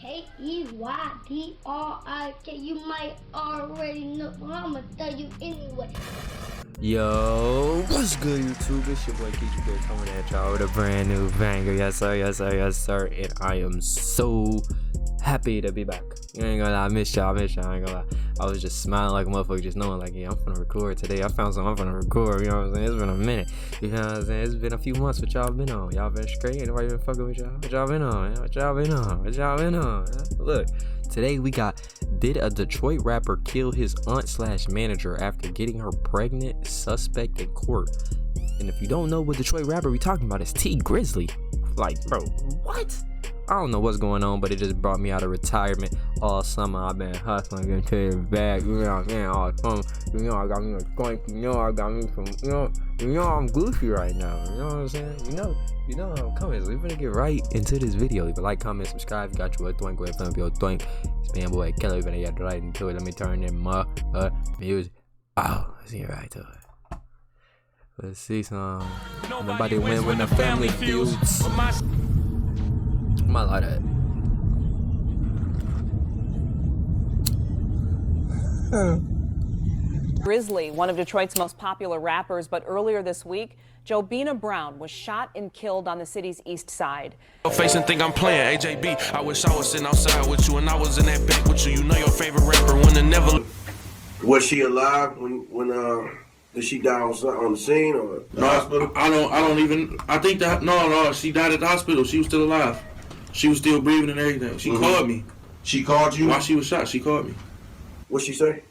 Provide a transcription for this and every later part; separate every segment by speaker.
Speaker 1: Keydrik. You might already know, but I'ma tell you anyway.
Speaker 2: Yo, what's good, YouTube? It's your boy keydrik K coming at y'all with a brand new banger. Yes sir, yes sir, yes sir. And I am so happy to be back. You ain't gonna lie, I missed y'all, I ain't gonna lie. I was just smiling like a motherfucker, just knowing like, yeah, I'm finna record today. I found something I'm finna record, you know what I'm saying? It's been a minute, you know what I'm saying? It's been a few months. What y'all been on? Y'all been straight? Anybody been fucking with y'all? What y'all been on? What y'all been on? What y'all been on? Look, today we got, did a Detroit rapper kill his aunt/manager after getting her pregnant? Suspect in court. And if you don't know what Detroit rapper we talking about, it's T Grizzley. Like, bro, what? I don't know what's going on, but it just brought me out of retirement all summer. I've been hustling, getting to the bag, you know what I'm saying? All summer, you know, I got me a joint, you know, I got me some, you know, I'm goofy right now, you know what I'm saying? You know I'm coming, so we're gonna get right into this video. Leave a like, comment, subscribe. If you got you a doink, go ahead and your doink. It's man boy Kelly, we're gonna get right into it. Let me turn in my music. Oh, let's get right to it. Let's see some. Nobody wins when the family feuds. I like that.
Speaker 3: Grizzley, one of Detroit's most popular rappers, but earlier this week, Jobina Brown was shot and killed on the city's east side.
Speaker 4: Face and think I'm playing AJB. I wish I was sitting outside with you and I was in that bank with you. You know your favorite rapper when the never.
Speaker 5: Was she alive when did she die on the scene or the hospital?
Speaker 6: I don't even. I think that no. She died at the hospital. She was still alive. She was still breathing and everything. She called me.
Speaker 5: She called you?
Speaker 6: While she was shot, she called me.
Speaker 5: What'd she say?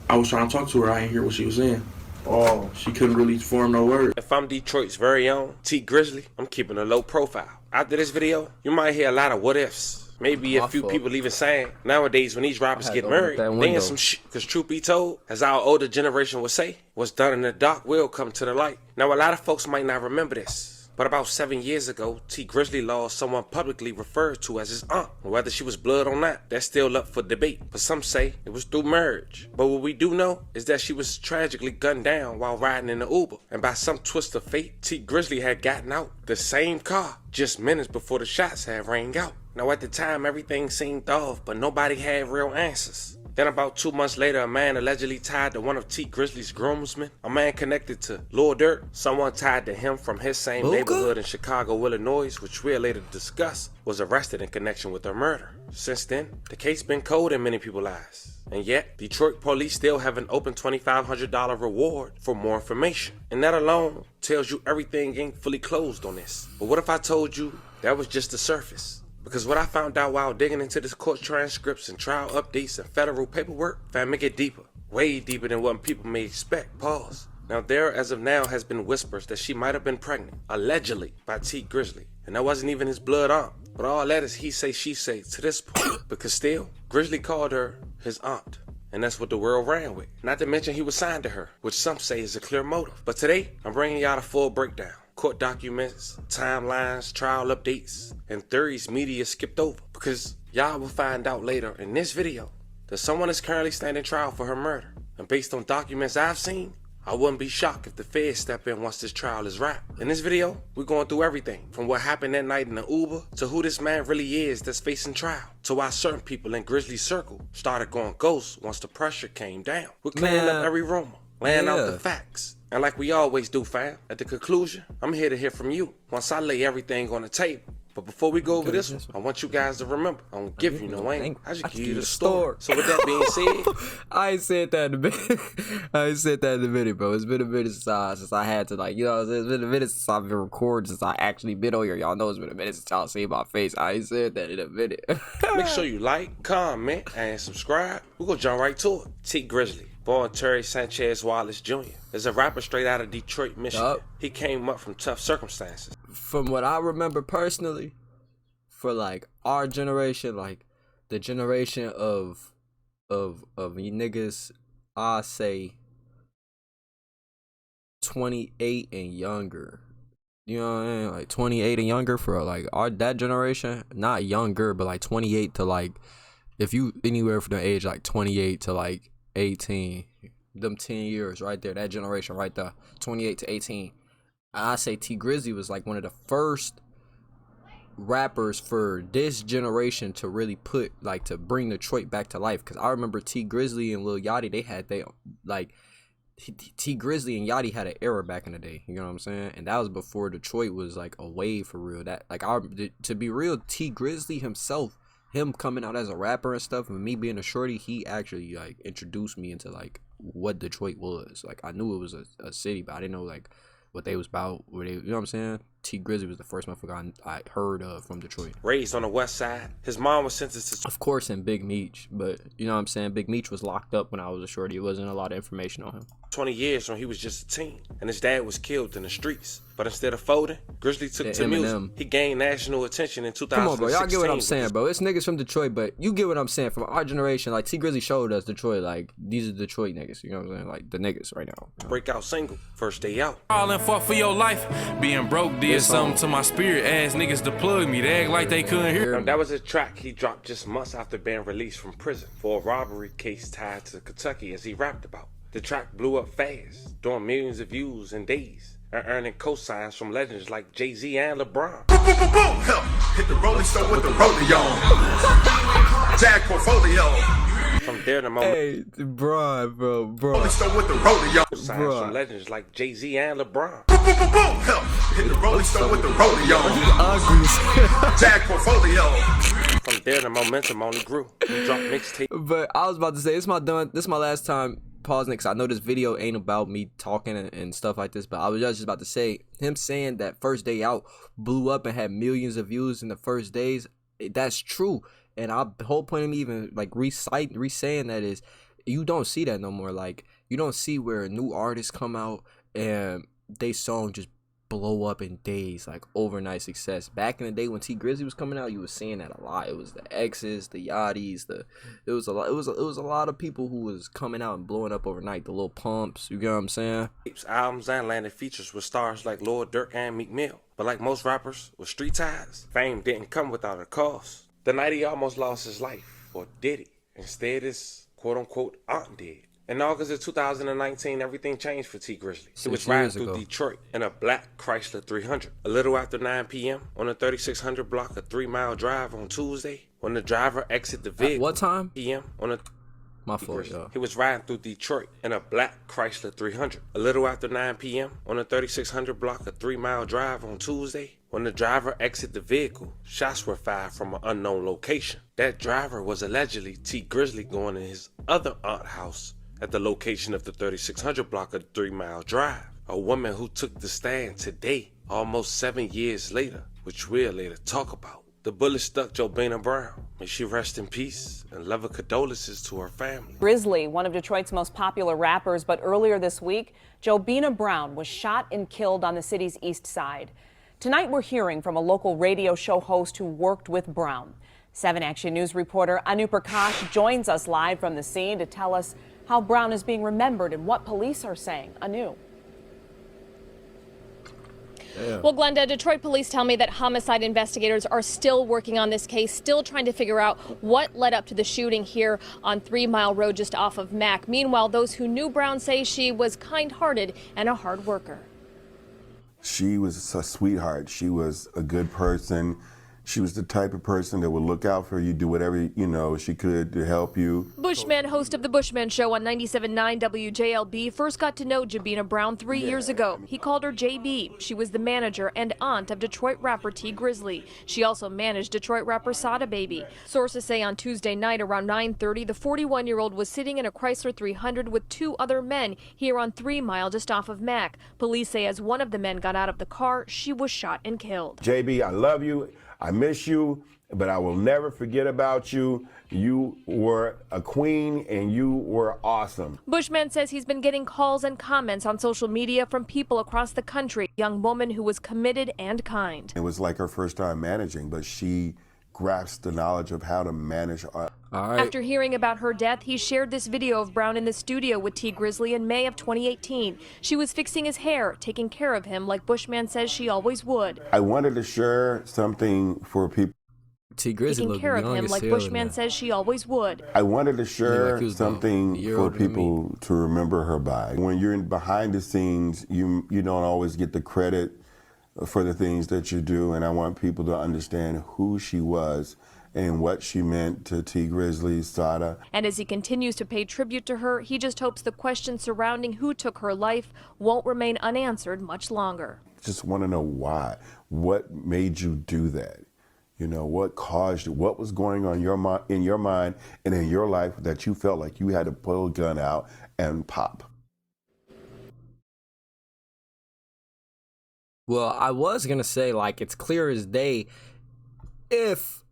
Speaker 6: I was trying to talk to her. I didn't hear what she was saying.
Speaker 5: Oh.
Speaker 6: She couldn't really form no words.
Speaker 7: If I'm Detroit's very own T Grizzley, I'm keeping a low profile. After this video, you might hear a lot of what ifs. Maybe a few people even saying, nowadays when these rappers get married, they in some shit. Because truth be told, as our older generation would say, what's done in the dark will come to the light. Now a lot of folks might not remember this. But about 7 years ago, T Grizzley lost someone publicly referred to as his aunt. Whether she was blood or not, that's still up for debate. But some say it was through marriage. But what we do know is that she was tragically gunned down while riding in the Uber. And by some twist of fate, T Grizzley had gotten out the same car just minutes before the shots had rang out. Now at the time, everything seemed off, but nobody had real answers. Then about 2 months later, a man allegedly tied to one of T Grizzley's groomsmen, a man connected to Lil Durk, someone tied to him from his same neighborhood in Chicago, Illinois, which we'll later discuss, was arrested in connection with her murder. Since then, the case been cold in many people's eyes. And yet, Detroit police still have an open $2,500 reward for more information. And that alone tells you everything ain't fully closed on this. But what if I told you that was just the surface? Because what I found out while digging into this court transcripts and trial updates and federal paperwork, found make it deeper, way deeper than what people may expect. Pause. Now there, as of now, has been whispers that she might have been pregnant, allegedly, by T Grizzley. And that wasn't even his blood aunt. But all that is he say, she say to this point. Because still, Grizzley called her his aunt. And that's what the world ran with. Not to mention he was signed to her, which some say is a clear motive. But today, I'm bringing y'all the full breakdown. Court documents, timelines, trial updates, and theories media skipped over. Because y'all will find out later in this video that someone is currently standing trial for her murder. And based on documents I've seen, I wouldn't be shocked if the feds step in once this trial is wrapped. In this video, we're going through everything from what happened that night in the Uber to who this man really is that's facing trial, to why certain people in Grizzly's circle started going ghost once the pressure came down. We're clearing up every rumor, laying out the facts. And like we always do, fam, at the conclusion, I'm here to hear from you once I lay everything on the table. But before we go over this one, I want you guys to remember, I don't give you no angle. I just give you the story. So with that being said,
Speaker 2: I ain't said that in a minute. I ain't said that in a minute, bro. It's been a minute since I had to, like, you know, it's been a minute since I've been recording, since I actually been on here. Y'all know it's been a minute since y'all seen my face. I ain't said that in a minute.
Speaker 7: Make sure you like, comment, and subscribe. We're gonna jump right to it. T Grizzley, born Terry Sanchez Wallace Jr., is a rapper straight out of Detroit, Michigan. He came up from tough circumstances.
Speaker 2: From what I remember personally, for like our generation, like the generation of you niggas, I say 28 and younger. You know what I mean? Like 28 and younger for like that generation, not younger, but like 28 to like, if you anywhere from the age like 28 to like 18, them 10 years right there, that generation right there, 28 to 18. I say T Grizzley was like one of the first rappers for this generation to really put, like, to bring Detroit back to life. Because I remember T Grizzly and Lil Yachty, they had they, like, T Grizzly and Yachty had an era back in the day, you know what I'm saying? And that was before Detroit was like a wave for real. That, like, to be real, T Grizzly himself, him coming out as a rapper and stuff, and me being a shorty, he actually like introduced me into like what Detroit was. Like, I knew it was a city, but I didn't know like what they was about, where they, you know what I'm saying? T Grizzly was the first motherfucker I heard of from Detroit.
Speaker 7: Raised on the west side, his mom was sentenced to...
Speaker 2: Of course, in Big Meech, but you know what I'm saying? Big Meech was locked up when I was a shorty. It wasn't a lot of information on him.
Speaker 7: 20 years when he was just a teen, and his dad was killed in the streets. But instead of folding, Grizzly took to music. He gained national attention in 2016.
Speaker 2: Come on, bro. Y'all get what I'm saying, bro. It's niggas from Detroit, but you get what I'm saying. From our generation, like, T Grizzly showed us Detroit. Like, these are Detroit niggas. You know what I'm saying? Like, the niggas right now. You know?
Speaker 7: Breakout single, First Day Out.
Speaker 4: All and fought for your life. Being broke did something to my spirit. Ass niggas to plug me. They act like they couldn't hear.
Speaker 7: That was a track he dropped just months after being released from prison for a robbery case tied to Kentucky, as he rapped about. The track blew up fast, doing millions of views in days, and earning cosigns from legends like Jay-Z and LeBron.
Speaker 8: Hit the rolling stone with the rolling on. Jack portfolio.
Speaker 7: From there to moment.
Speaker 2: Hey, bro.
Speaker 8: Rolling stone with the rolling on.
Speaker 7: Cosigns from legends like Jay-Z and LeBron.
Speaker 8: Hit the rolling stone with the rolling on. Jack portfolio.
Speaker 7: From there, the momentum only grew. He dropped mixtape.
Speaker 2: But I was about to say, this is my last time pausing it, because I know this video ain't about me talking and stuff like this, but I was just about to say, him saying that First Day Out blew up and had millions of views in the first days, that's true. And the whole point of me even like re-saying that is, you don't see that no more. Like, you don't see where new artists come out and they song just blow up in days, like overnight success. Back in the day when T Grizzly was coming out, you was seeing that a lot. It was the X's, the Yachty's, it was a lot of people who was coming out and blowing up overnight. The Lil Pumps, you get what I'm saying?
Speaker 7: Albums and landed features with stars like Lord Durk and Meek Mill. But like most rappers with street ties, fame didn't come without a cost. The night he almost lost his life, or did he? Instead, his quote-unquote aunt did. In August of 2019, everything changed for T Grizzly. He was riding through Detroit in a black Chrysler 300. A little after 9 p.m. on the 3600 block, a 3-mile drive on Tuesday, when the driver exited the vehicle.
Speaker 2: What time?
Speaker 7: p.m. on the...
Speaker 2: My fault, y'all.
Speaker 7: He was riding through Detroit in a black Chrysler 300. A little after 9 p.m. on the 3600 block, a 3-mile drive on Tuesday, when the driver exited the vehicle, shots were fired from an unknown location. That driver was allegedly T Grizzly going to his other aunt house at the location of the 3600 block, a 3-mile drive. A woman who took the stand today, almost 7 years later, which we'll later talk about. The bullet stuck Jobina Brown. May she rest in peace, and love and condolences to her family.
Speaker 3: Grizzly, one of Detroit's most popular rappers, but earlier this week, Jobina Brown was shot and killed on the city's east side. Tonight we're hearing from a local radio show host who worked with Brown. 7 Action News reporter Anu Prakash joins us live from the scene to tell us how Brown is being remembered and what police are saying. Anu.
Speaker 2: Yeah.
Speaker 9: Well, Glenda, Detroit police tell me that homicide investigators are still working on this case, still trying to figure out what led up to the shooting here on 3 Mile Road just off of Mack. Meanwhile, those who knew Brown say she was kind-hearted and a hard worker.
Speaker 10: She was a sweetheart. She was a good person. She was the type of person that would look out for you, do whatever, she could to help you.
Speaker 9: Bushman, host of the Bushman Show on 97.9 WJLB, first got to know Jobina Brown 3 years ago. He called her JB. She was the manager and aunt of Detroit rapper T Grizzly. She also managed Detroit rapper Sada Baby. Sources say on Tuesday night around 9:30, the 41-year-old was sitting in a Chrysler 300 with 2 other men here on 3 Mile just off of Mack. Police say as one of the men got out of the car, she was shot and killed.
Speaker 10: JB, I love you. I miss you, but I will never forget about you. You were a queen and you were awesome.
Speaker 9: Bushman says he's been getting calls and comments on social media from people across the country. A young woman who was committed and kind.
Speaker 10: It was like her first time managing, but she grasped the knowledge of how to manage.
Speaker 9: After hearing about her death, he shared this video of Brown in the studio with T Grizzly in May of 2018. She was fixing his hair, taking care of him like Bushman says she always would.
Speaker 10: I wanted to share something for people.
Speaker 2: T Grizzly
Speaker 9: taking care of him like Bushman says she always would.
Speaker 10: I wanted to share something for people to remember her by. When you're behind the scenes, you don't always get the credit for the things that you do, and I want people to understand who she was and what she meant to T. Grizzly, Sada.
Speaker 9: And as he continues to pay tribute to her, he just hopes the questions surrounding who took her life won't remain unanswered much longer.
Speaker 10: Just want to know why. What made you do that? You know, what caused you? What was going on in your mind and in your life that you felt like you had to pull a gun out and pop?
Speaker 2: Well, I was going to say, like, it's clear as day if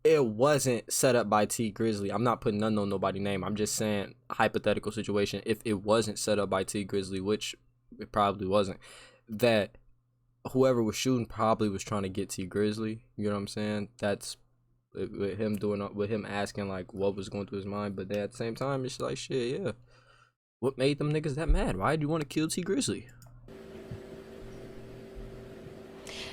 Speaker 2: it wasn't set up by T. Grizzly. I'm not putting none on nobody's name. I'm just saying, hypothetical situation, if it wasn't set up by T. Grizzly, which it probably wasn't, that whoever was shooting probably was trying to get T. Grizzly. You know what I'm saying? That's with him asking, like, what was going through his mind. But then at the same time, it's like, shit, yeah. What made them niggas that mad? Why do you want to kill T. Grizzly?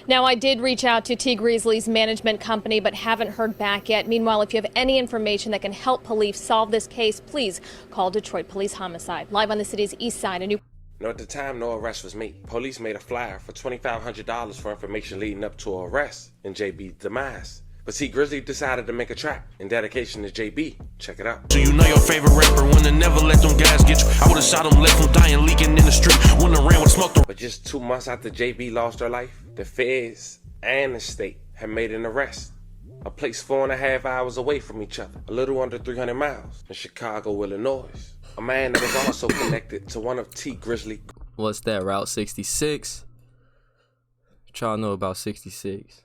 Speaker 9: Now, I did reach out to T. Grizzly's management company, but haven't heard back yet. Meanwhile, if you have any information that can help police solve this case, please call Detroit Police Homicide. Live on the city's east side.
Speaker 7: At the time, no arrest was made. Police made a flyer for $2,500 for information leading up to an arrest in JB's demise. But see, Grizzly decided to make a track in dedication to JB. Check it out.
Speaker 4: So you know your favorite rapper when they never let them guys get you. I would've shot him, left him dying, leaking in the street. Wouldn't have ran with smoke.
Speaker 7: But just 2 months after JB lost her life, the feds and the state had made an arrest. A place 4.5 hours away from each other, a little under 300 miles, in Chicago, Illinois. A man that was also connected to one of T. Grizzly.
Speaker 2: What's that, Route 66? What y'all know about 66?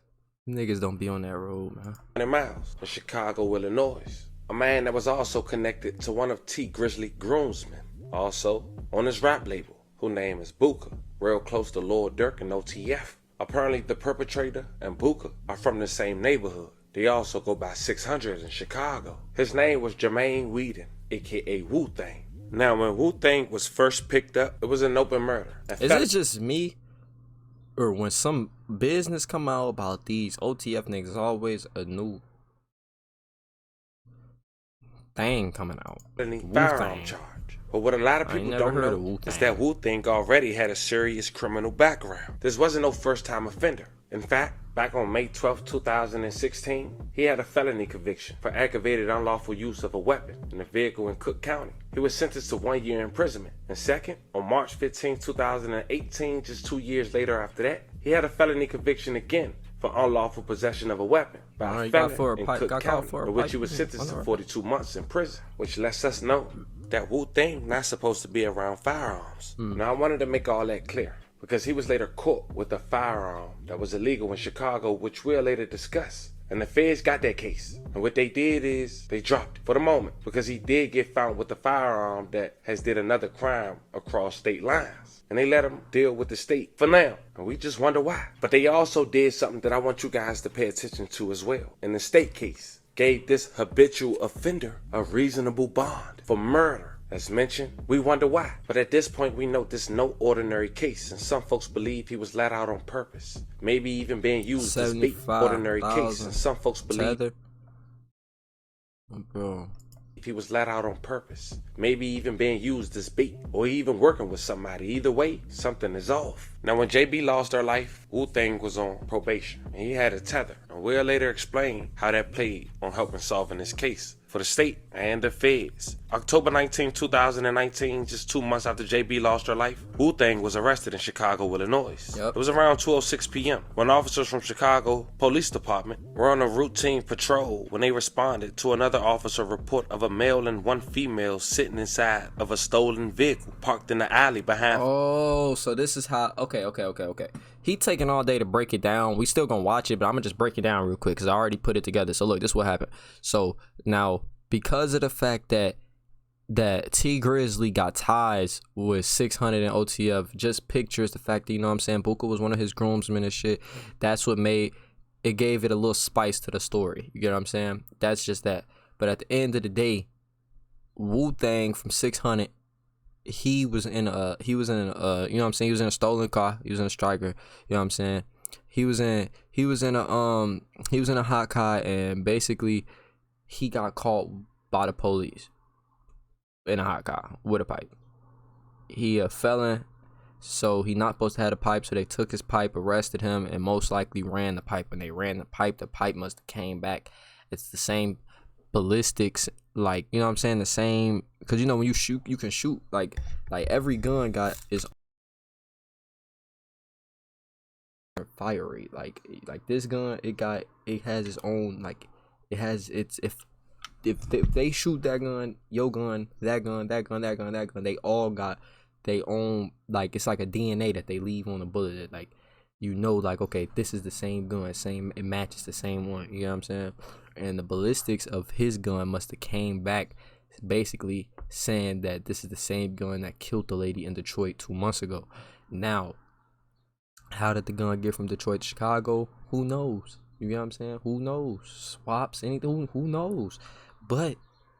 Speaker 2: Niggas don't be on that road, man.
Speaker 7: 100 miles in Chicago, Illinois. A man that was also connected to one of T. Grizzly groomsmen. Also on his rap label, whose name is Booker, real close to Lord Durk and OTF. Apparently the perpetrator and Booker are from the same neighborhood. They also go by 600 in Chicago. His name was Jermaine Whedon, aka Wu-Tang. Now when Wu-Tang was first picked up, it was an open murder.
Speaker 2: Is it just me? Or when some business come out about these OTF niggas, always a new thing coming out.
Speaker 7: Firearm charge. But what a lot of people don't know is that Wu-Tang already had a serious criminal background. This wasn't no first-time offender. In fact, back on May 12, 2016, he had a felony conviction for aggravated unlawful use of a weapon in a vehicle in Cook County. He was sentenced to 1 year imprisonment. And second, on March 15, 2018, just 2 years later after that, he had a felony conviction again for unlawful possession of a weapon by a felon in Cook County, for which he was sentenced to 42 months in prison, which lets us know that Wu-Tang not supposed to be around firearms. Now I wanted to make all that clear, because he was later caught with a firearm that was illegal in Chicago, which we'll later discuss. And the feds got that case. And what they did is they dropped it for the moment, because he did get found with a firearm that has did another crime across state lines. And they let him deal with the state for now. And we just wonder why. But they also did something that I want you guys to pay attention to as well. In the state case, gave this habitual offender a reasonable bond for murder. As mentioned, we wonder why. But at this point, we know this is no ordinary case, and some folks believe he was let out on purpose. Maybe even being used as bait. Ordinary case, and some folks believe he was let out on purpose. Maybe even being used as bait, or even working with somebody. Either way, something is off. Now, when JB lost her life, Wu-Tang was on probation, and he had a tether. And we'll later explain how that played on helping solving this case for the state and the feds. October 19, 2019, just 2 months after JB lost her life, Wu-Tang was arrested in Chicago, Illinois. It was around 2:06 p.m. when officers from Chicago Police Department were on a routine patrol when they responded to another officer report of a male and one female sitting inside of a stolen vehicle parked in the alley behind.
Speaker 2: Oh, so this is how, okay. He taking all day to break it down. We still gonna watch it, but I'm gonna just break it down real quick because I already put it together. So look, this is what happened. So now, because of the fact that T Grizzly got ties with 600 and OTF, just pictures the fact that, you know what I'm saying, Booker was one of his groomsmen and shit. That's what made it, gave it a little spice to the story. You get what I'm saying? That's just that. But at the end of the day, Wu-Tang from 600, he was in a you know what I'm saying, he was in a stolen car, he was in a striker, you know what I'm saying? He was in a hot car, and basically he got caught by the police in a hot car with a pipe. He a felon, So he not supposed to have a pipe, so they took his pipe, arrested him, and most likely ran the pipe. When they ran the pipe must have came back. It's the same ballistics, like, you know what I'm saying, the same, because you know when you shoot, you can shoot like every gun got its fire rate. Like this gun, it has its own, like, it has its, if they shoot that gun, your gun, that gun, they all got they own, like, it's like a DNA that they leave on the bullet that, like, you know, like, okay, this is the same gun, it matches the same one, you know what I'm saying? And the ballistics of his gun must have came back basically saying that this is the same gun that killed the lady in Detroit 2 months ago. Now, how did the gun get from Detroit to Chicago? Who knows? You know what I'm saying? Who knows? Swaps, anything, who knows? But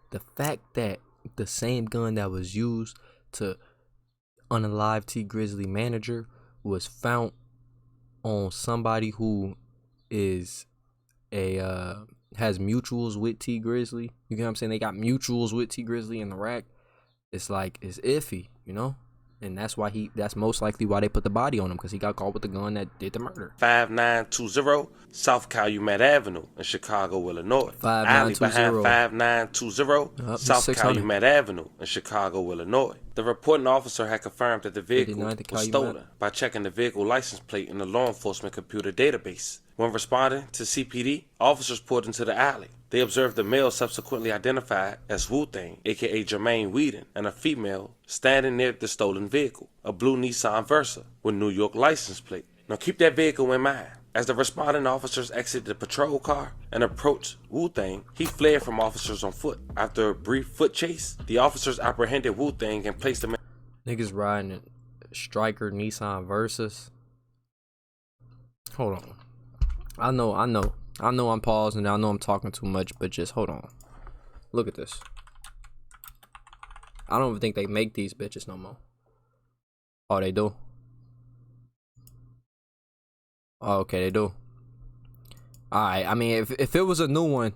Speaker 2: the fact that the same gun that was used to unalive T Grizzly manager was found on somebody who is has mutuals with T Grizzly. You know what I'm saying? They got mutuals with T Grizzly in Iraq. It's like, it's iffy, you know? And that's most likely why they put the body on him, because he got caught with the gun that did the murder.
Speaker 7: 5920 South Calumet Avenue in Chicago, Illinois. Alley behind 5920 South Calumet Avenue in Chicago, Illinois. The reporting officer had confirmed that the vehicle was stolen by checking the vehicle license plate in the law enforcement computer database. When responding to CPD, officers pulled into the alley. They observed the male subsequently identified as Wu-Tang, aka Jermaine Whedon, and a female standing near the stolen vehicle, a blue Nissan Versa with New York license plate. Now keep that vehicle in mind. As the responding officers exited the patrol car and approached Wu-Tang, he fled from officers on foot. After a brief foot chase, the officers apprehended Wu-Tang and placed him in...
Speaker 2: Niggas riding a Striker Nissan Versas. Hold on. I know I'm pausing, I know I'm talking too much, but just hold on. Look at this. I don't even think they make these bitches no more. Oh, they do? Oh, okay, they do. Alright, I mean, if it was a new one,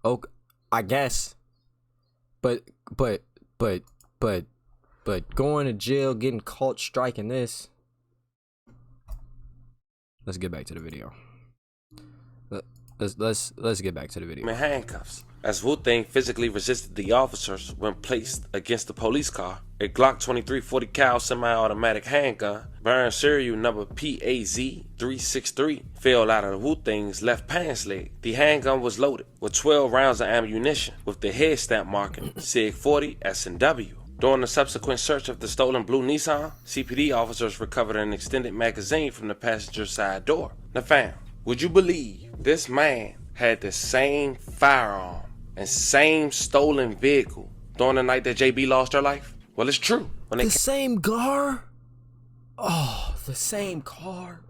Speaker 2: okay, I guess. But going to jail, getting caught striking this. Let's get back to the video. Let's get back to the video.
Speaker 7: In handcuffs, as Wu-Tang physically resisted the officers when placed against the police car. A Glock 2340 cal semi-automatic handgun, bearing serial number PAZ363, fell out of Wu-Tang's left pants leg. The handgun was loaded with 12 rounds of ammunition, with the head stamp marking SIG 40 S&W. During the subsequent search of the stolen blue Nissan, CPD officers recovered an extended magazine from the passenger side door. Now fam, would you believe this man had the same firearm and same stolen vehicle during the night that JB lost her life? Well, it's true. When
Speaker 2: the same car? Oh, the same car.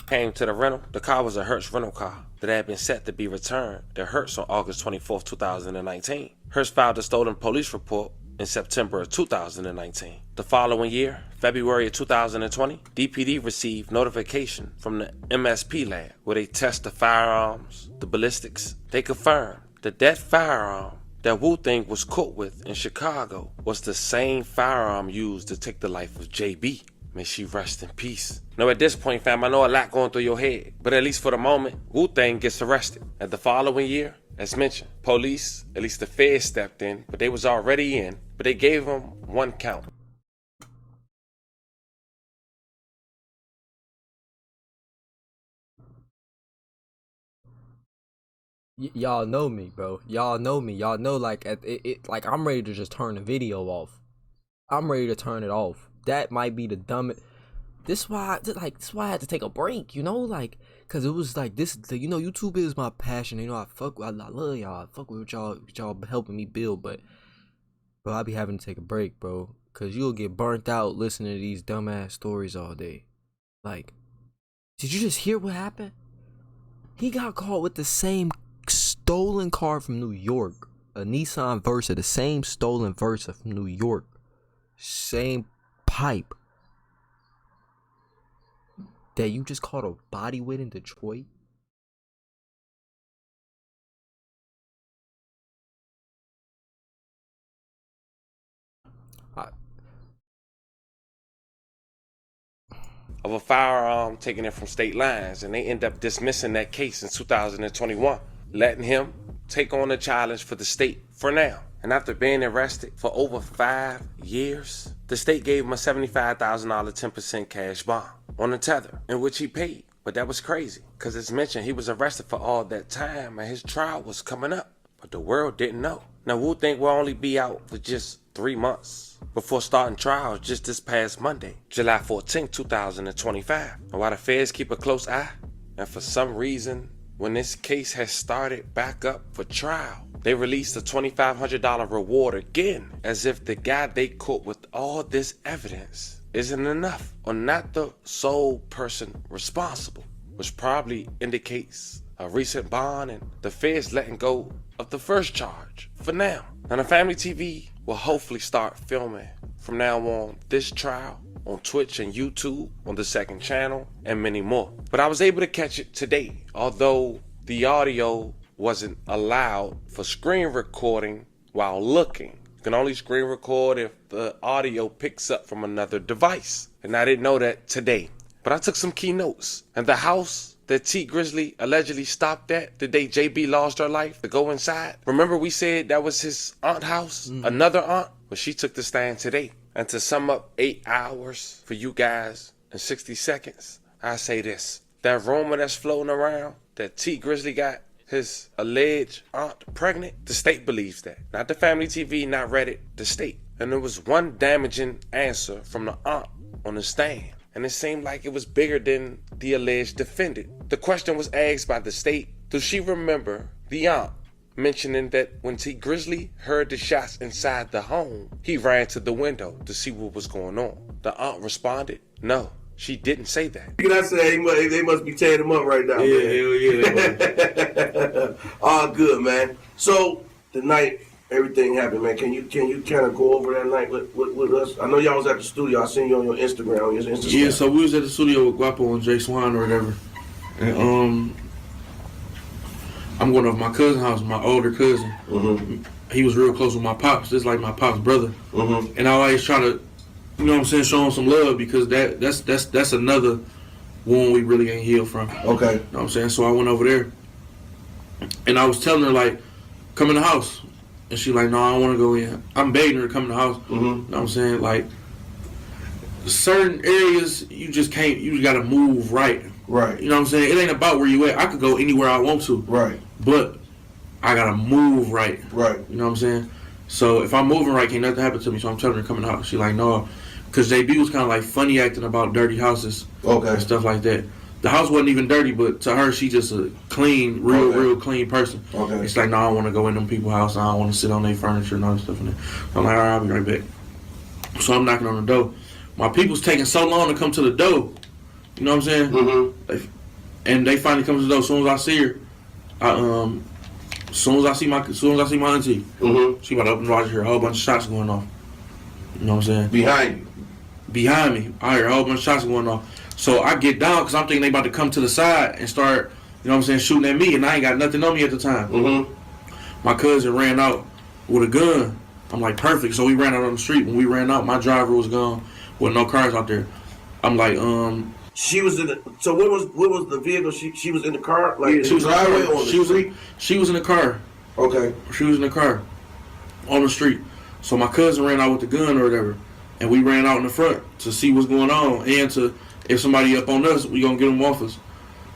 Speaker 7: Came to the rental, the car was a Hertz rental car that had been set to be returned to Hertz on August 24, 2019. Hertz filed a stolen police report in September of 2019. The following year, February of 2020, DPD received notification from the MSP lab where they test the firearms, the ballistics. They confirmed that that firearm that Wu-Tang was caught with in Chicago was the same firearm used to take the life of JB. May she rest in peace. Now at this point, fam, I know a lot going through your head, but at least for the moment, Wu-Tang gets arrested. And the following year, as mentioned, police, at least the feds stepped in, but they was already in, but they gave him one count.
Speaker 2: Y'all know me, bro. Y'all know me. Y'all know, like, like, I'm ready to just turn the video off. I'm ready to turn it off. That might be the dumbest. This is why I had to take a break, you know, like, cause it was like this, you know, YouTube is my passion, you know, I love y'all, I fuck with y'all helping me build, but bro, I be having to take a break, bro, cause you'll get burnt out listening to these dumbass stories all day. Like, did you just hear what happened? He got caught with the same stolen car from New York, a Nissan Versa, the same stolen Versa from New York, same pipe that you just caught a body with in Detroit.
Speaker 7: of a firearm taking it from state lines, and they end up dismissing that case in 2021, letting him take on the challenge for the state for now. And after being arrested for over 5 years, the state gave him a $75,000 10% cash bond on the tether, in which he paid. But that was crazy, because it's mentioned he was arrested for all that time and his trial was coming up. But the world didn't know. Now we'll think we'll only be out for just 3 months before starting trials just this past Monday, July 14, 2025. And while the feds keep a close eye, and for some reason, when this case has started back up for trial, they released a $2,500 reward again, as if the guy they caught with all this evidence isn't enough, or not the sole person responsible, which probably indicates a recent bond and the feds letting go of the first charge for now. And the Family TV will hopefully start filming from now on this trial on Twitch and YouTube, on the second channel, and many more. But I was able to catch it today, although the audio wasn't allowed for screen recording while looking. You can only screen record if the audio picks up from another device. And I didn't know that today. But I took some key notes. And the house that T Grizzly allegedly stopped at the day JB lost her life to go inside. Remember we said that was his aunt's house? Another aunt? Well, she took the stand today. And to sum up 8 hours for you guys in 60 seconds, I say this. That rumor that's floating around that T Grizzly got his alleged aunt pregnant, the state believes that. Not the Family TV, not Reddit, the state. And there was one damaging answer from the aunt on the stand. And it seemed like it was bigger than the alleged defendant. The question was asked by the state, does she remember the aunt mentioning that when T Grizzly heard the shots inside the home, he ran to the window to see what was going on? The aunt responded, no, she didn't say that.
Speaker 5: Can I say they must be tearing him up right now?
Speaker 6: Yeah.
Speaker 5: All good, man. So the night everything happened, man. Can you kind of go over that night with us? I know y'all was at the studio. I seen you on your Instagram.
Speaker 6: Yeah, so we was at the studio with Guapo and Jay Swan or whatever, and I'm going over my cousin's house, my older cousin. Mm-hmm. He was real close with my pops, just like my pops' brother. Mm-hmm. And I always try to, you know what I'm saying, show him some love, because that's another wound we really ain't healed from.
Speaker 5: Okay.
Speaker 6: You know what I'm saying? So I went over there, and I was telling her, like, come in the house. And she like, no, I don't want to go in. I'm begging her to come in the house. Mm-hmm. You know what I'm saying? Like, certain areas, you just can't, you got to move right.
Speaker 5: Right.
Speaker 6: You know what I'm saying? It ain't about where you at. I could go anywhere I want to.
Speaker 5: Right.
Speaker 6: But I got to move right.
Speaker 5: Right.
Speaker 6: You know what I'm saying? So if I'm moving right, can't nothing happen to me. So I'm telling her to come in the house. She like, no. Because JB was kind of like funny acting about dirty houses.
Speaker 5: Okay.
Speaker 6: And stuff like that. The house wasn't even dirty, but to her, she just a clean, real clean person. Okay. It's like, no, I don't want to go in them people's house. I don't want to sit on their furniture and all that stuff in there. So I'm like, all right, I'll be right back. So I'm knocking on the door. My people's taking so long to come to the door. You know what I'm saying? Mm-hmm. And they finally come to the door. As soon as I see her, as soon as I see my auntie, mm-hmm. She about to open the door. I hear a whole bunch of shots going off. You know what I'm saying?
Speaker 5: Behind you.
Speaker 6: Behind me, I hear a whole bunch of shots going off. So I get down because I'm thinking they about to come to the side and start, you know what I'm saying, shooting at me, and I ain't got nothing on me at the time. Mm-hmm. My cousin ran out with a gun. I'm like, perfect. So we ran out on the street. When we ran out, my driver was gone with no cars out there. I'm like,
Speaker 5: She was in the. So what was the vehicle? She was in the car, like
Speaker 6: yeah, she was in the car.
Speaker 5: on the street.
Speaker 6: She was in the car.
Speaker 5: Okay.
Speaker 6: She was in the car on the street. So my cousin ran out with the gun or whatever, and we ran out in the front to see what's going on, and to, if somebody up on us, we gonna get them off us.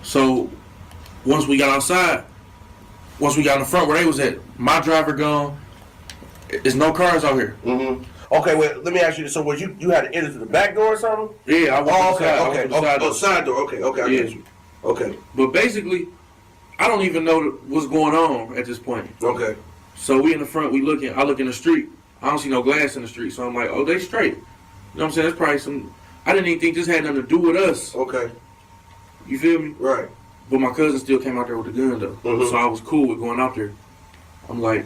Speaker 6: So once we got outside, once we got in the front where they was at, my driver gone. There's no cars out here.
Speaker 5: Mm-hmm. Okay, well, let me ask you this. So was you had to enter to the back door or something?
Speaker 6: Yeah, I went
Speaker 5: side door. Okay, I get you. Okay.
Speaker 6: But basically, I don't even know what's going on at this point.
Speaker 5: Okay.
Speaker 6: So we in the front, I look in the street. I don't see no glass in the street, so I'm like, oh, they straight. You know what I'm saying? That's probably some, I didn't even think this had nothing to do with us.
Speaker 5: Okay.
Speaker 6: You feel me?
Speaker 5: Right.
Speaker 6: But my cousin still came out there with the gun, though. Mm-hmm. So I was cool with going out there. I'm like,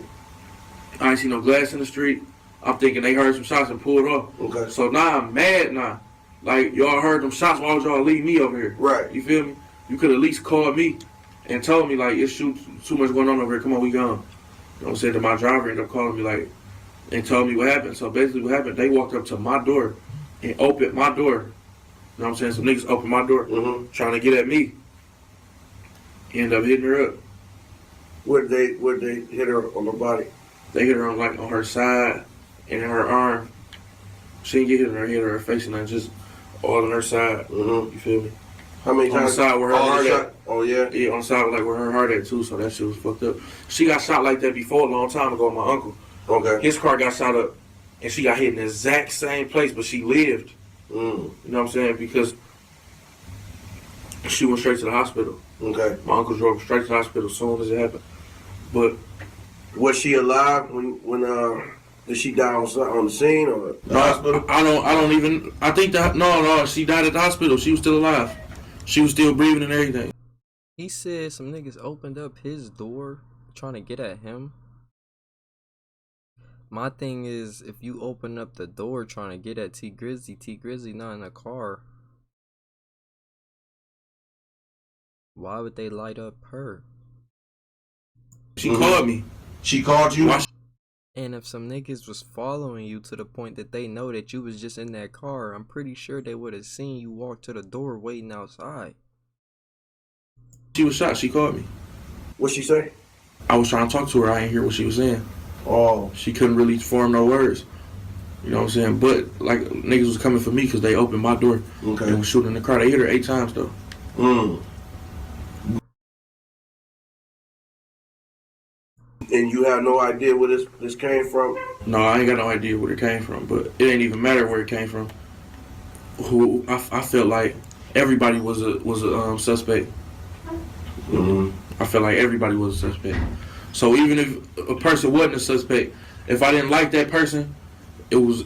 Speaker 6: I ain't see no glass in the street. I'm thinking they heard some shots and pulled off. Okay. So now I'm mad now. Like, y'all heard them shots, why would y'all leave me over here?
Speaker 5: Right.
Speaker 6: You feel me? You could at least call me and told me, like, it's too much going on over here. Come on, we gone. You know what I'm saying? Then my driver ended up calling me, like, and told me what happened. So basically what happened, they walked up to my door and opened my door know what I'm saying? Some niggas open my door, trying to get at me. End up hitting her up.
Speaker 5: Where'd they hit her on the body?
Speaker 6: They hit her on her side and her arm. She didn't get hit on her head or her face, and just all on her side. You feel me?
Speaker 5: How many times?
Speaker 6: On the side where her heart at.
Speaker 5: Oh yeah.
Speaker 6: Yeah, on the side where her heart at too. So that shit was fucked up. She got shot like that before a long time ago. My uncle.
Speaker 5: Okay.
Speaker 6: His car got shot up, and she got hit in the exact same place, but she lived. You know what I'm saying? Because she went straight to the hospital.
Speaker 5: Okay.
Speaker 6: My uncle drove straight to the hospital as soon as it happened. But
Speaker 5: was she alive when did she die on the scene or the hospital?
Speaker 6: I think that no, she died at the hospital. She was still alive. She was still breathing and everything.
Speaker 2: He said some niggas opened up his door trying to get at him. My thing is, if you open up the door trying to get at T Grizzly not in a car, why would they light up her?
Speaker 6: She called me.
Speaker 5: She called you?
Speaker 2: And if some niggas was following you to the point that they know that you was just in that car, I'm pretty sure they would have seen you walk to the door waiting outside.
Speaker 6: She was shot. She called me.
Speaker 5: What'd she say?
Speaker 6: I was trying to talk to her. I didn't hear what she was saying.
Speaker 5: Oh.
Speaker 6: She couldn't really form no words. You know what I'm saying? But, like, niggas was coming for me because they opened my door.
Speaker 5: Okay.
Speaker 6: And was shooting in the car. They hit her 8 times, though.
Speaker 5: And you have no idea where this came from?
Speaker 6: No, I ain't got no idea where it came from, but it ain't even matter where it came from. I felt like everybody was a suspect. I felt like everybody was a suspect. So even if a person wasn't a suspect, if I didn't like that person, it was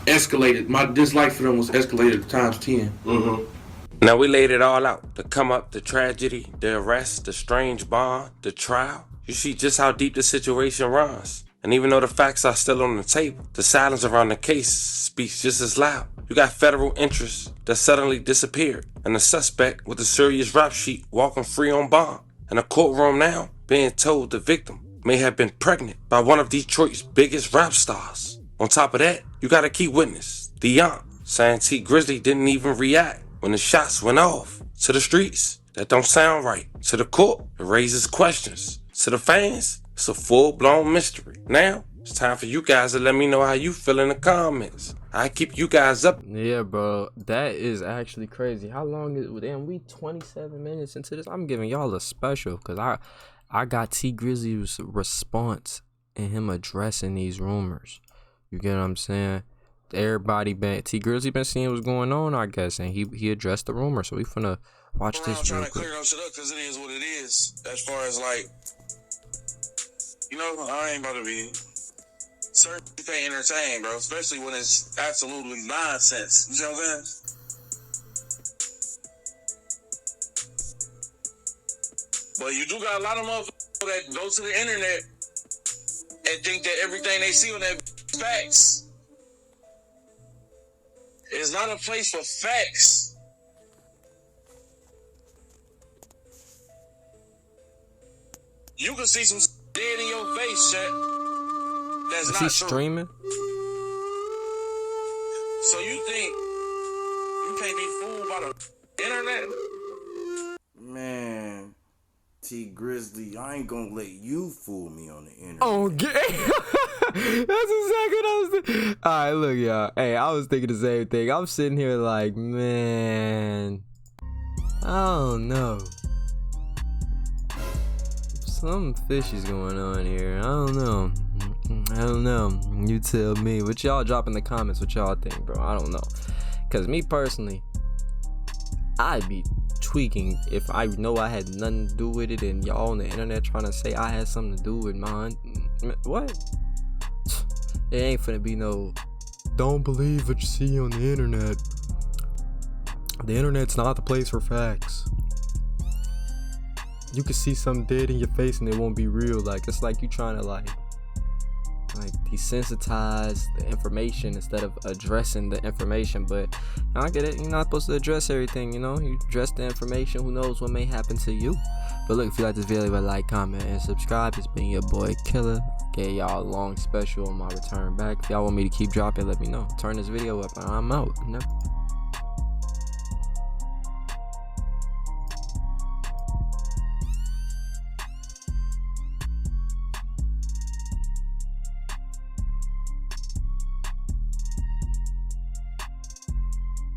Speaker 6: escalated. My dislike for them was escalated times 10.
Speaker 7: Now we laid it all out. The come up, the tragedy, the arrest, the strange bond, the trial. You see just how deep the situation runs. And even though the facts are still on the table, the silence around the case speaks just as loud. You got federal interests that suddenly disappeared, and the suspect with a serious rap sheet walking free on bond. In a courtroom now, being told the victim may have been pregnant by one of Detroit's biggest rap stars. On top of that, you got a key witness, the aunt, saying T Grizzly didn't even react when the shots went off. To the streets, that don't sound right. To the court, it raises questions. To the fans, it's a full-blown mystery. Now, it's time for you guys to let me know how you feel in the comments. I keep you guys up.
Speaker 2: Yeah, bro, that is actually crazy. How long is it? Damn, we 27 minutes into this. I'm giving y'all a special because I got T Grizzly's response and him addressing these rumors. You get what I'm saying? Everybody T Grizzly been seeing what's going on, I guess, and he addressed the rumor. So we finna watch this.
Speaker 4: I'm trying to clear shit up because it is what it is. As far as like, you know, I ain't about to be certain you can't entertain, bro. Especially when it's absolutely nonsense. You know what I'm saying? But you do got a lot of motherfuckers that go to the internet and think that everything they see on that is facts. It's not a place for facts. You can see some dead in your face, chat. That's not true.
Speaker 2: Is he streaming?
Speaker 4: So you think you can't be fooled by the internet?
Speaker 11: Man, T Grizzly, I ain't gonna let you fool me on the internet.
Speaker 2: Okay. That's exactly what I was thinking. Alright, look, y'all. Hey, I was thinking the same thing. I'm sitting here like, man, I don't know. Something fishy's going on here. I don't know. You tell me. What y'all drop in the comments what y'all think, bro. I don't know. Because me personally, I'd be tweaking if I know I had nothing to do with it and y'all on the internet trying to say I had something to do with mine. What? It ain't finna be no, don't believe what you see on the internet. The internet's not the place for facts. You can see something dead in your face and it won't be real. Like, it's like you trying to like, I like desensitize the information instead of addressing the information. But I get it, you're not supposed to address everything, you know. You address the information, who knows what may happen to you. But look, if you like this video, leave a like, comment, and subscribe. It's been your boy Killer. Gave y'all a long special on my return back. If y'all want me to keep dropping, let me know. Turn this video up and I'm out.